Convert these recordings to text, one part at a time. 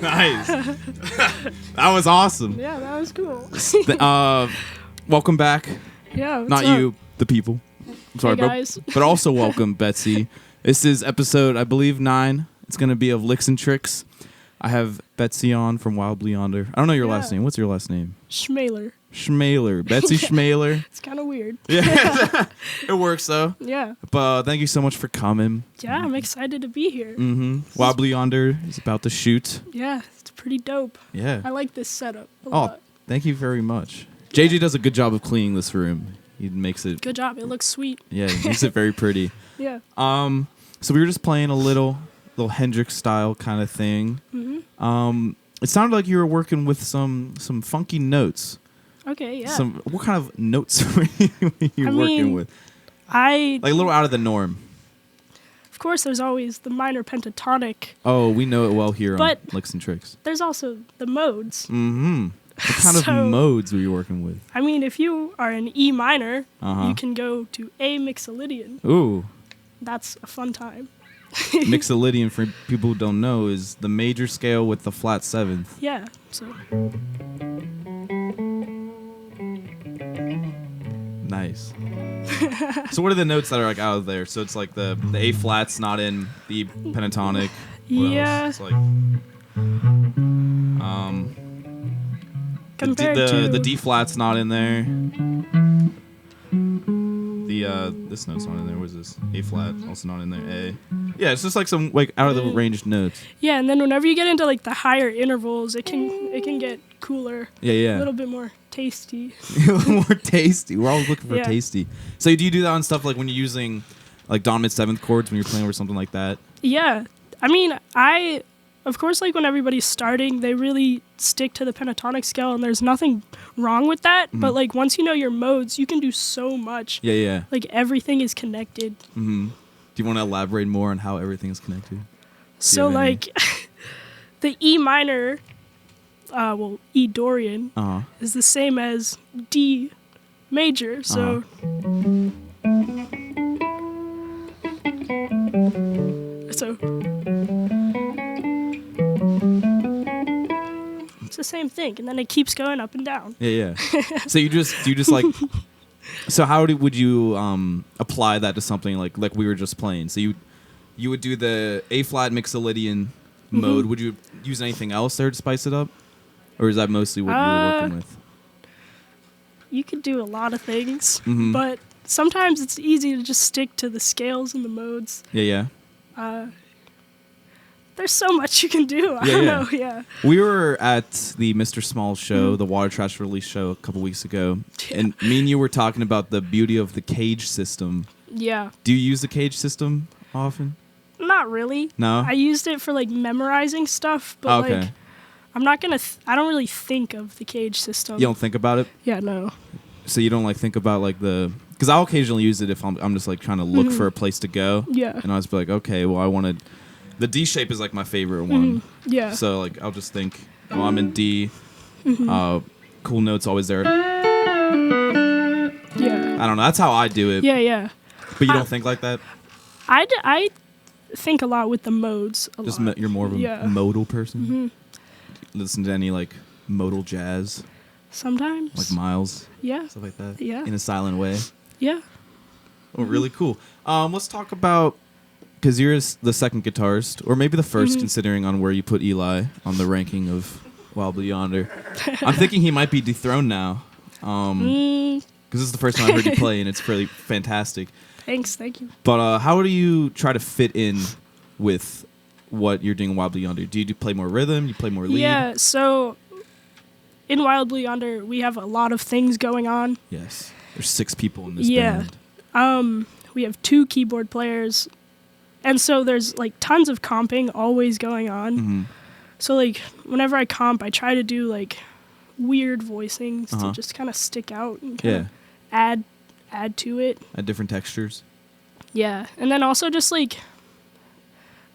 Nice. That was awesome. Yeah, that was cool. Welcome back. Yeah, what's Not up? you, the people. I'm sorry, Hey, guys. but also welcome, Betsy. This is episode, I believe, 9. It's going to be of Licks and Tricks. I have Betsy on from Wildly Yonder. I don't know your last name. What's your last name? Schmeler. Schmeler. Betsy Schmeler. It's kind of weird. Yeah. It works, though. Yeah. But thank you so much for coming. Yeah, I'm excited to be here. Mm-hmm. Wildly Yonder is about to shoot. Yeah, it's pretty dope. Yeah. I like this setup a lot. Thank you very much. JJ does a good job of cleaning this room. He makes it... Good job. It looks sweet. Yeah, he makes it very pretty. Yeah. So we were just playing a little Hendrix style kind of thing. Mm-hmm. It sounded like you were working with some funky notes. Okay, yeah. What kind of notes were you working with? Like a little out of the norm. Of course, there's always the minor pentatonic. Oh, we know it well here on But Licks and Tricks. there's also the modes. Mm-hmm. What kind of modes were you working with? I mean, if you are in E minor, Uh-huh. you can go to A mixolydian. Ooh. That's a fun time. Mixolydian, for people who don't know, is the major scale with the flat 7th. Yeah, so... Nice. So what are the notes that are like out of there? So it's like the A flat's not in the pentatonic. What Yeah. else? It's like Compared to... the D flat's not in there. This note's not in there. What is this? A flat also not in there. A. Yeah, it's just like some like out of the range notes. Yeah, and then whenever you get into like the higher intervals, it can get cooler. Yeah. A little bit more tasty. A little more tasty. We're always looking for Yeah. tasty. So do you do that on stuff like when you're using like dominant 7th chords when you're playing or something like that? Yeah. I mean, of course, like when everybody's starting, they really stick to the pentatonic scale, and there's nothing wrong with that. Mm-hmm. But like once you know your modes, you can do so much. Yeah. Like everything is connected. Mm-hmm. Do you want to elaborate more on how everything is connected? So have any- like the E minor, E Dorian Uh-huh. is the same as D major. So it's the same thing, and then it keeps going up and down. Yeah. So do you just like so how would you apply that to something like we were just playing? So you would do the A flat mixolydian mode. Would you use anything else there to spice it up? Or is that mostly what you were working with? You could do a lot of things, Mhm. but sometimes it's easy to just stick to the scales and the modes. Yeah. There's so much you can do. I don't know. Yeah. We were at the Mr. Small show, the Water Trash Release show a couple weeks ago, and me and you were talking about the beauty of the cage system. Yeah. Do you use the cage system often? Not really. No? I used it for like memorizing stuff, but Okay. like I'm not gonna. I don't really think of the cage system. You don't think about it? Yeah. No. So you don't like think about like because I'll occasionally use it if I'm just like trying to look for a place to go. Yeah. And I'll just be like, okay, well I wanted the D shape is like my favorite one. Yeah. So like I'll just think, well I'm in D. Cool notes always there. Yeah. I don't know. That's how I do it. Yeah. But you don't think like that? I think a lot with the modes. Just lot. you're more of a Yeah. modal person. Listen to any like modal jazz, Sometimes. like Miles, Yeah. stuff like that. Yeah. In a silent way. Yeah. Oh, really cool. Let's talk about, because you're the second guitarist, or maybe the first, considering on where you put Eli on the ranking of Wildly Yonder. I'm thinking he might be dethroned now, because this is the first time I heard you play, and it's really fantastic. Thanks. Thank you. But how do you try to fit in with what you're doing in Wildly Yonder? Do you play more rhythm? You play more lead? Yeah. So in Wildly Yonder, we have a lot of things going on. Yes. There's 6 people in this Yeah. band. We have 2 keyboard players, and so there's like tons of comping always going on. So like whenever I comp, I try to do like weird voicings to just kind of stick out and kind of add to it. At different textures. Yeah, and then also just like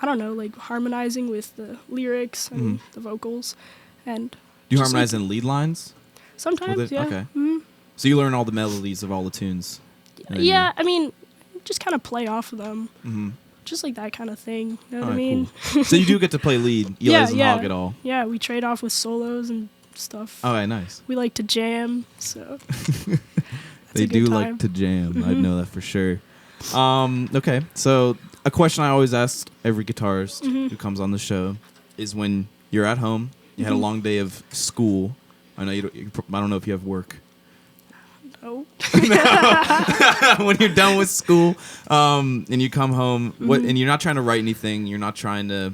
I don't know, like harmonizing with the lyrics and the vocals, and Do you just, harmonize like, in lead lines? sometimes. with it? Yeah. Okay. So you learn all the melodies of all the tunes. and then Yeah, I mean, just kind of play off of them. just like that kind of thing. You know what I Alright, mean? cool. So you do get to play lead. Eli doesn't hog at all. Yeah, we trade off with solos and stuff. All right, nice. We like to jam, so They do like to jam. I know that for sure. Okay, so a question I always ask every guitarist who comes on the show is when you're at home, you had a long day of school. I know I don't know if you have work. No. When you're done with school, and you come home, and you're not trying to write anything, you're not trying to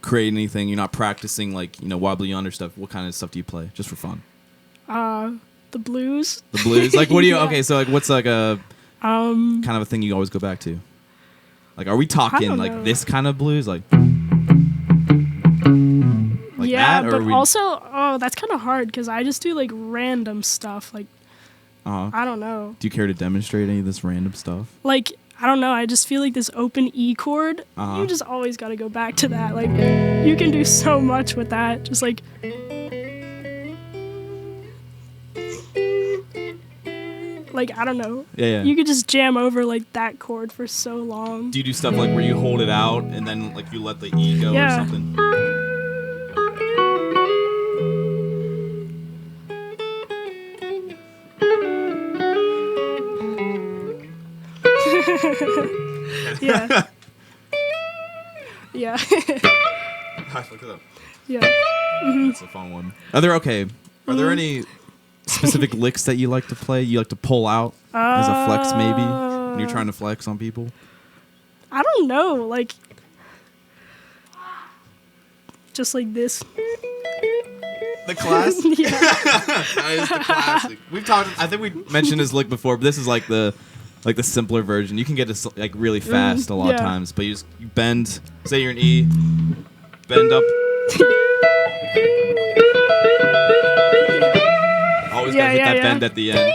create anything, you're not practicing like Wobbly Yonder stuff. What kind of stuff do you play just for fun? The blues. The blues. Like, what do you? Yeah. Okay, so like, what's like a kind of a thing you always go back to? Like, are we talking like know. this kind of blues, like yeah, that, or but are we? also, that's kind of hard because I just do like random stuff. Like, I don't know. Do you care to demonstrate any of this random stuff? Like, I don't know. I just feel like this open E chord, you just always got to go back to that. Like, you can do so much with that. Just like, I don't know. Yeah. You could just jam over like that chord for so long. Do you do stuff like where you hold it out and then like you let the E go or something? Yeah. Yeah. Look it up. Yeah. That's a fun one. Are there any specific licks that you like to play? You like to pull out as a flex, maybe? When you're trying to flex on people? I don't know. Like, just like this. The class? Yeah. That is the classic. I think we mentioned this lick before, but this is like the simpler version. You can get it like really fast a lot of times, but you bend, say you're an E, bend up. Always gotta hit that bend at the end.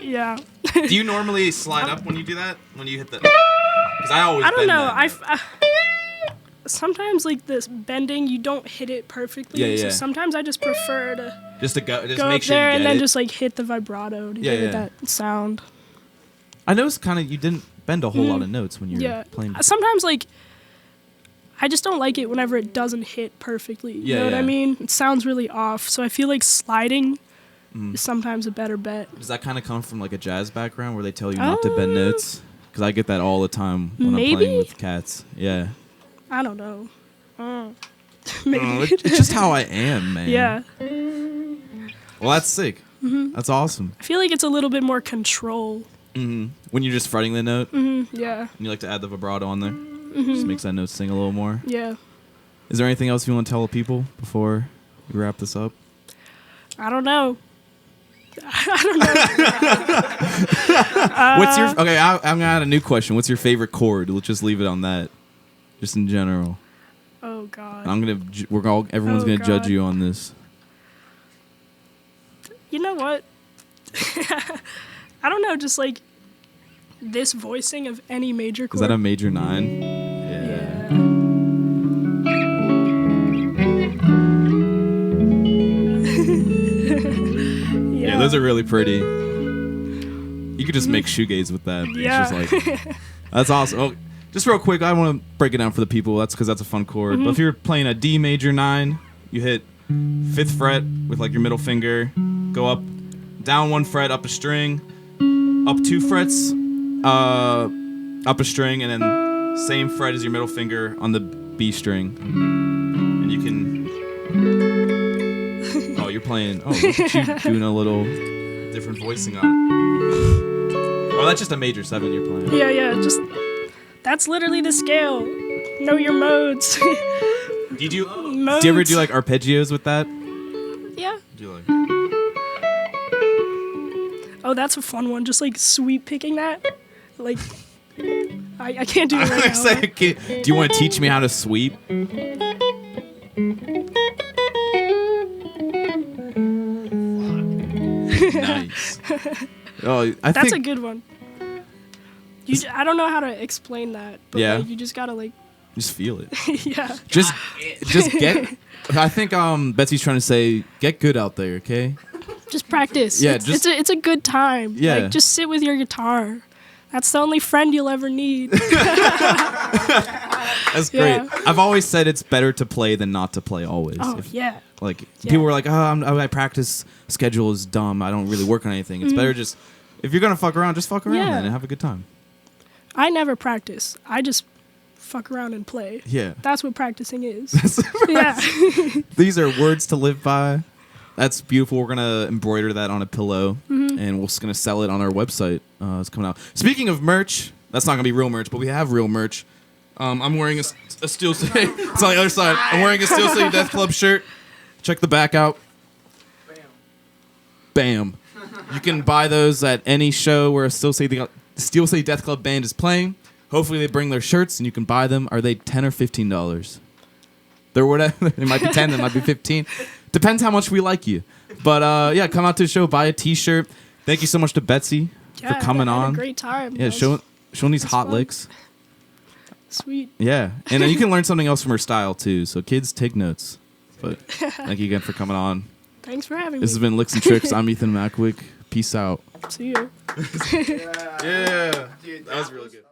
Yeah. Do you normally slide up when you do that? When you hit the... Because I always I don't bend know. that. Sometimes like this bending, you don't hit it perfectly. Yeah. So sometimes I just prefer to Just go make up sure there you get and then it. just like hit the vibrato to give it that sound. I noticed kind of you didn't bend a whole lot of notes when you were playing. Sometimes like I just don't like it whenever it doesn't hit perfectly. You know what I mean? It sounds really off. So I feel like sliding is sometimes a better bet. Does that kind of come from like a jazz background where they tell you not to bend notes? Because I get that all the time when I'm playing with cats. Yeah. I don't know. Maybe. It's just how I am, man. Yeah. Well, that's sick. That's awesome. I feel like it's a little bit more control. When you're just fretting the note, Yeah. and you like to add the vibrato on there, just makes that note sing a little more. Yeah. Is there anything else you want to tell people before we wrap this up? I don't know. I don't know. What's your I'm gonna add a new question. What's your favorite chord? We'll just leave it on that, just in general. Oh God. Everyone's gonna judge you on this. You know what? I don't know. Just like this voicing of any major chord. Is that a major 9? Yeah. Yeah, those are really pretty. You could just make shoegaze with that. Yeah. It's just like, that's awesome. Oh, just real quick, I want to break it down for the people. That's because that's a fun chord. But if you're playing a D major 9, you hit 5th fret with like your middle finger, go up, down 1 fret, up a string, up 2 frets, up a string, and then same fret as your middle finger on the B string. And you can... Oh, you're playing... Oh, look at you doing a little different voicing on it. Oh, that's just a major 7 you're playing. Yeah. Just that's literally the scale. Know your modes. Do you ever do like arpeggios with that? Yeah. Do you like... Oh, that's a fun one. Just like sweep picking that. Like, I can't do it right now. Like, do you want to teach me how to sweep? Nice. Oh, That's a good one. I don't know how to explain that. But like, you just gotta like. Just feel it. Yeah. Just get. I think Betsy's trying to say, get good out there, okay? Just practice. Yeah, it's a good time. Yeah. Like, just sit with your guitar. That's the only friend you'll ever need. That's great. Yeah. I've always said it's better to play than not to play always. Oh, yeah. Like, Yeah. people were like, my practice schedule is dumb. I don't really work on anything. It's better just, if you're going to fuck around, just fuck around then and have a good time. I never practice. I just fuck around and play. Yeah. That's what practicing is. Yeah. Yeah. These are words to live by. That's beautiful. We're going to embroider that on a pillow, and we're just going to sell it on our website. It's coming out. Speaking of merch, that's not going to be real merch, but we have real merch. I'm wearing a Steel City. It's on the other side. I'm wearing a Steel City Death Club shirt. Check the back out. Bam. You can buy those at any show where a Steel City Death Club band is playing. Hopefully they bring their shirts and you can buy them. Are they $10 or $15? They're whatever. They might be 10. They might be 15. Depends how much we like you. But yeah, come out to the show. Buy a T-shirt. Thank you so much to Betsy for coming I had on. a great time. Yeah, showing these hot fun. licks. Sweet. Yeah, and you can learn something else from her style too. So kids, take notes. But thank you again for coming on. Thanks for having This me. has been Licks and Tricks. I'm Ethan Mackowick. Peace out. See you. Yeah. Dude, that was really good.